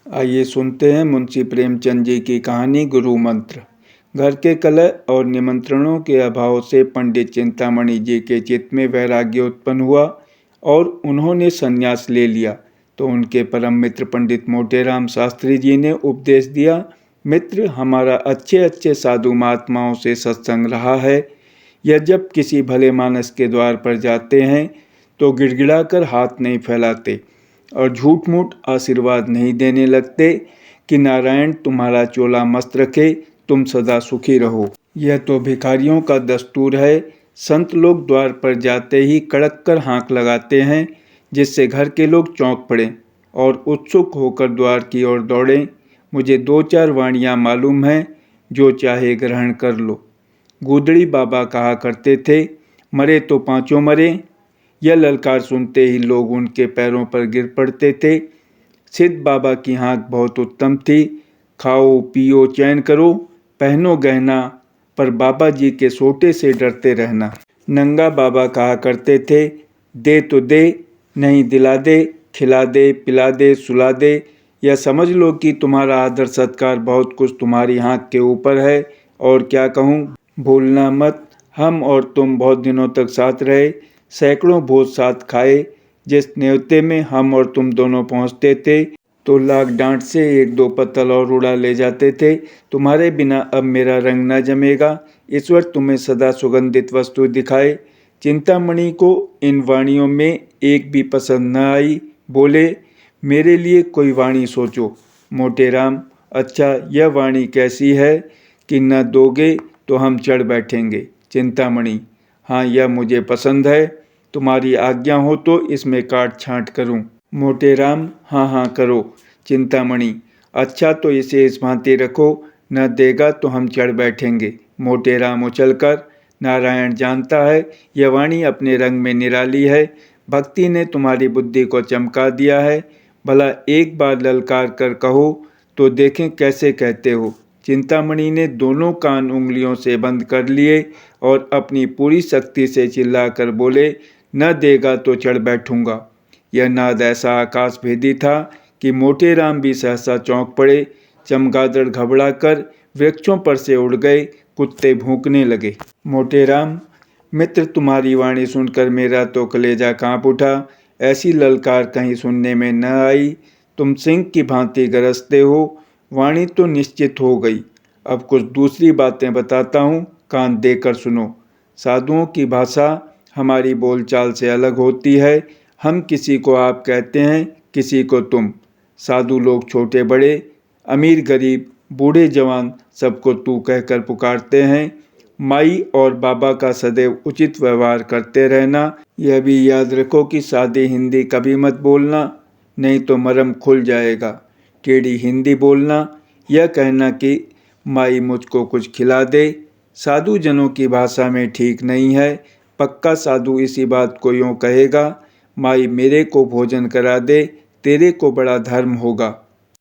आइए सुनते हैं मुंशी प्रेमचंद जी की कहानी गुरु मंत्र। घर के कलह और निमंत्रणों के अभाव से पंडित चिंतामणि जी के चित्त में वैराग्य उत्पन्न हुआ और उन्होंने संन्यास ले लिया। तो उनके परम मित्र पंडित मोटेराम शास्त्री जी ने उपदेश दिया, मित्र, हमारा अच्छे अच्छे साधु महात्माओं से सत्संग रहा है। यह जब किसी भले मानस के द्वार पर जाते हैं तो गिड़गिड़ाकर हाथ नहीं फैलाते और झूठ मूठ आशीर्वाद नहीं देने लगते कि नारायण तुम्हारा चोला मस्त रखे, तुम सदा सुखी रहो। यह तो भिखारियों का दस्तूर है। संत लोग द्वार पर जाते ही कड़क कर हाँक लगाते हैं, जिससे घर के लोग चौंक पड़ें और उत्सुक होकर द्वार की ओर दौड़ें। मुझे 2-4 वाणियाँ मालूम हैं, जो चाहे ग्रहण कर लो। गुदड़ी बाबा कहा करते थे, मरे तो पांचों मरे। यह ललकार सुनते ही लोग उनके पैरों पर गिर पड़ते थे। सिद्ध बाबा की हाँक बहुत उत्तम थी। खाओ पियो चैन करो, पहनो गहना, पर बाबा जी के सोटे से डरते रहना। नंगा बाबा कहा करते थे, दे तो दे, नहीं दिला दे, खिला दे, पिला दे, सुला दे। या समझ लो कि तुम्हारा आदर सत्कार बहुत कुछ तुम्हारी हाँक के ऊपर है। और क्या कहूँ, भूलना मत, हम और तुम बहुत दिनों तक साथ रहे, सैकड़ों भोज साथ खाए। जिस न्योते में हम और तुम दोनों पहुँचते थे तो लाख डांट से 1-2 पत्तल और उड़ा ले जाते थे। तुम्हारे बिना अब मेरा रंग न जमेगा। ईश्वर तुम्हें सदा सुगंधित वस्तु दिखाए। चिंतामणि को इन वाणियों में एक भी पसंद न आई। बोले, मेरे लिए कोई वाणी सोचो। मोटेराम, अच्छा, यह वाणी कैसी है कि न दोगे तो हम चढ़ बैठेंगे। चिंतामणि, हाँ, यह मुझे पसंद है। तुम्हारी आज्ञा हो तो इसमें काट छांट करूं। मोटेराम, हाँ हाँ करो। चिंतामणि, अच्छा, तो इसे इस भांति रखो, न देगा तो हम चढ़ बैठेंगे। मोटेराम उछलकर, नारायण जानता है यह वाणी अपने रंग में निराली है। भक्ति ने तुम्हारी बुद्धि को चमका दिया है। भला एक बार ललकार कर कहो तो देखें कैसे कहते हो। चिंतामणि ने दोनों कान उंगलियों से बंद कर लिए और अपनी पूरी शक्ति से चिल्लाकर बोले, न देगा तो चढ़ बैठूंगा। यह नाद ऐसा आकाश भेदी था कि मोटेराम भी सहसा चौंक पड़े। चमगादड़ घबराकर वृक्षों पर से उड़ गए, कुत्ते भौंकने लगे। मोटेराम, मित्र, तुम्हारी वाणी सुनकर मेरा तो कलेजा कांप उठा। ऐसी ललकार कहीं सुनने में न आई। तुम सिंह की भांति गरजते हो। वाणी तो निश्चित हो गई। अब कुछ दूसरी बातें बताता हूँ, कान देकर सुनो। साधुओं की भाषा हमारी बोलचाल से अलग होती है। हम किसी को आप कहते हैं, किसी को तुम। साधु लोग छोटे बड़े, अमीर गरीब, बूढ़े जवान सबको तू कहकर पुकारते हैं। माई और बाबा का सदैव उचित व्यवहार करते रहना। यह भी याद रखो कि सादी हिंदी कभी मत बोलना, नहीं तो मरम खुल जाएगा। टेढ़ी हिंदी बोलना, यह कहना कि माई मुझको कुछ खिला दे, साधु जनों की भाषा में ठीक नहीं है। पक्का साधु इसी बात को यूँ कहेगा, माई मेरे को भोजन करा दे, तेरे को बड़ा धर्म होगा।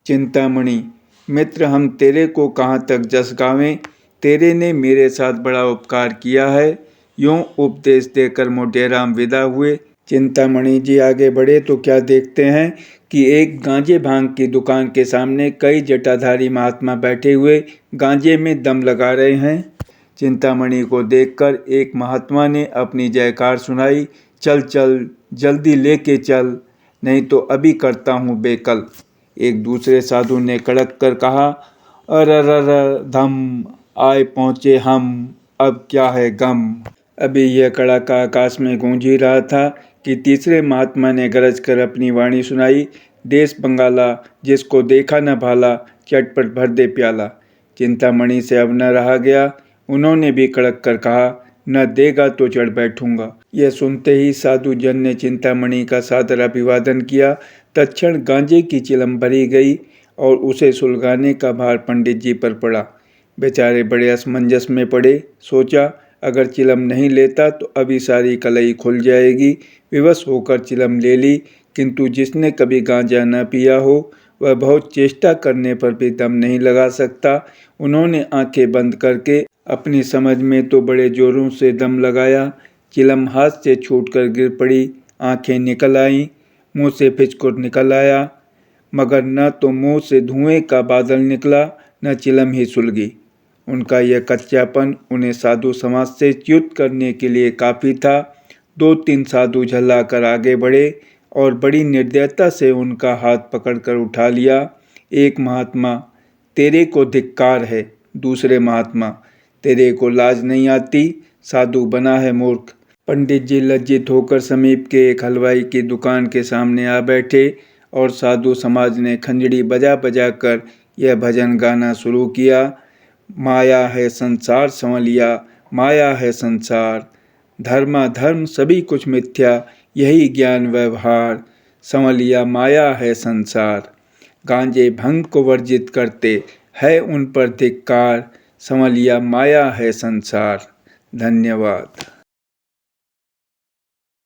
चिंतामणि, मित्र, हम तेरे को कहाँ तक जस गावें, तेरे ने मेरे साथ बड़ा उपकार किया है। यूँ उपदेश देकर मोटेराम विदा हुए। चिंतामणि जी आगे बढ़े तो क्या देखते हैं कि एक गांजे भांग की दुकान के सामने कई जटाधारी महात्मा बैठे हुए गांजे में दम लगा रहे हैं। चिंतामणि को देखकर एक महात्मा ने अपनी जयकार सुनाई, चल चल, जल्दी लेके चल, नहीं तो अभी करता हूँ बेकल। एक दूसरे साधु ने कड़क कर कहा, अररर धम, आए पहुँचे हम, अब क्या है गम। अभी यह कड़ाका आकाश में गूंज ही रहा था कि तीसरे महात्मा ने गरज कर अपनी वाणी सुनाई, देश बंगाला, जिसको देखा न भाला, चटपट भर दे प्याला। चिंतामणि से अब न रहा गया। उन्होंने भी कड़क कर कहा, न देगा तो चढ़ बैठूंगा। यह सुनते ही साधु जन ने चिंतामणि का सादर अभिवादन किया। तत्क्षण गांजे की चिलम भरी गई और उसे सुलगाने का भार पंडित जी पर पड़ा। बेचारे बड़े असमंजस में पड़े। सोचा, अगर चिलम नहीं लेता तो अभी सारी कलई खुल जाएगी। विवश होकर चिलम ले ली, किंतु जिसने कभी गांजा न पिया हो वह बहुत चेष्टा करने पर भी दम नहीं लगा सकता। उन्होंने आंखें बंद करके अपनी समझ में तो बड़े जोरों से दम लगाया। चिलम हाथ से छूटकर गिर पड़ी। आंखें निकल आईं, मुंह से फिचकुर निकल आया। मगर न तो मुंह से धुएं का बादल निकला, न चिलम ही सुलगी। उनका यह कच्चापन उन्हें साधु समाज से च्युत करने के लिए काफ़ी था। 2-3 साधु झल्लाकर आगे बढ़े और बड़ी निर्दयता से उनका हाथ पकड़कर उठा लिया। एक महात्मा, तेरे को धिक्कार है। दूसरे महात्मा, तेरे को लाज नहीं आती, साधु बना है मूर्ख। पंडित जी लज्जित होकर समीप के एक हलवाई की दुकान के सामने आ बैठे और साधु समाज ने खंजड़ी बजा बजा कर यह भजन गाना शुरू किया। माया है संसार संवलिया, माया है संसार, धर्माधर्म सभी कुछ मिथ्या, यही ज्ञान व्यवहार, संवलिया माया है संसार। गांजे भंग को वर्जित करते है उन पर धिक्कार, संवलिया माया है संसार। धन्यवाद।